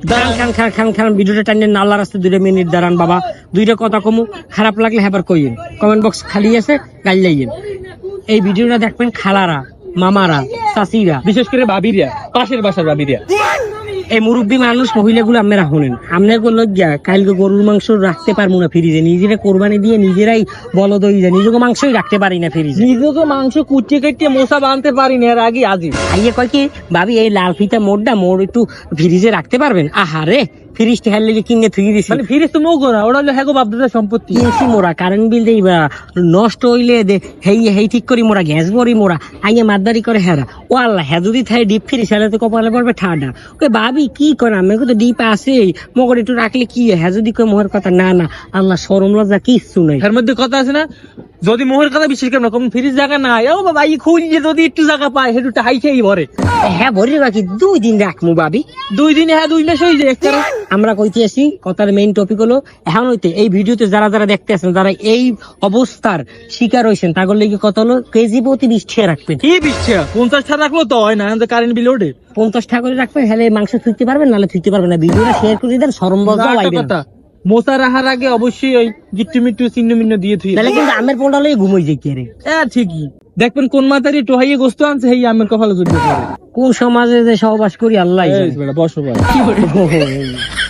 খান খান খান খান ভিডিওটা টাইনে নাল্লা রাস্তায় 2 মিনিট দাঁড়ান বাবা, 2টা কথা কমু, খারাপ লাগলে হেবার কইয়েন, কমেন্ট বক্স খালি আছে গাইল লাইয়েন। এই ভিডিওটা দেখবেন খালারা, মামারা, চাচিরা, বিশেষ করে ভাবিরিয়া, পাশের বাসার ভাবিরিয়া। এই মুরব্বী মানুষ মহিলাগুলো আপনারা শুনেন, আপনার কোন লজ্জা? কালকে গরুর মাংস রাখতে পারবো না ফ্রিজে, নিজেরা কোরবানি দিয়ে নিজেরাই বলদ হয়ে যায়, নিজেকে মাংসই রাখতে পারি না ফ্রিজে, নিজেকে মাংস কুচিয়ে কেটে মশা বাঁধতে পারি না, এর আগে আজি আইয়ে কয় কি ভাবি এই লাল ফিতা মোড়টা মোড় একটু ফ্রিজে রাখতে পারবেন? আহারে ফ্রিজটা হেললে কিনে থুই দিছি, মানে ফিরিস তো মৌকো না, ওটা হলো হ্যাগো বাপদাদার সম্পত্তি। কিনছি মোরা কারেন্ট বিল দেই বা নষ্ট হইলে দে হেই ঠিক করি মোরা, গ্যাস ভরি মোরা, আইয়া মাতদারি করে হেরা। ও আল্লাহ, হ্যাঁ যদি থাই ডিপ ফ্রিজ হেলে তো কপালে পড়বে ঠাডা। ওই ভাবি কি করে, আমি তো ডিপ আছে মগর একটু রাখলে কি হয়? হ্যাঁ যদি কই মোহের কথা, না না আল্লাহ শরম লজ্জা কিচ্ছু নাই। এর মধ্যে কথা আছে না, যদি মোহের কথা বিশ্বাস করেন না, কোন ফ্রিজ জায়গা নাই, ও বাবা এই খুঁজে যদি একটু জায়গা পায় সেটু হাই খেয়ে ভরে। হ্যাঁ ভরি বাকি 2 দিন রাখমু ভাবি, 2 দিনে হ্যাঁ 2 মাস হয়ে যায় একটা। আমরা কইতে আসি কথার মেইন টপিক হলো এখন হইতে এই ভিডিওতে যারা যারা দেখতে আছেন, যারা এই অবস্থার শিকার হয়েছেন, তাগর লেগে কথা হলো কেজি প্রতি 20 টাকা রাখবেন। কি বিচ্ছে 50 টাকা রাখলো তো হয় না, কারেন্ট বিল ওঠে। 50 টাকা করে রাখবেন, হলে মাংস থুইতে পারবেন, নাহলে থুইতে পারবেন না। ভিডিওটা শেয়ার করে দেন, শরম লজ্জা লাগবে না। মোসা রাখার আগে অবশ্যই ওই গিট্টু মিট্টু চিহ্ন মিন্ন দিয়ে থুই, তাহলে কিন্তু আমের পোলটা লই ঘুমোই যাই কি রে। ঠিকই দেখবেন কোন মাতারি টোহাইয়ে গোস্ত আনছে, এই আমের কপালে জুটবে। কোন সমাজে যে সহবাস করি আল্লাহ বসো ভাই। জানে।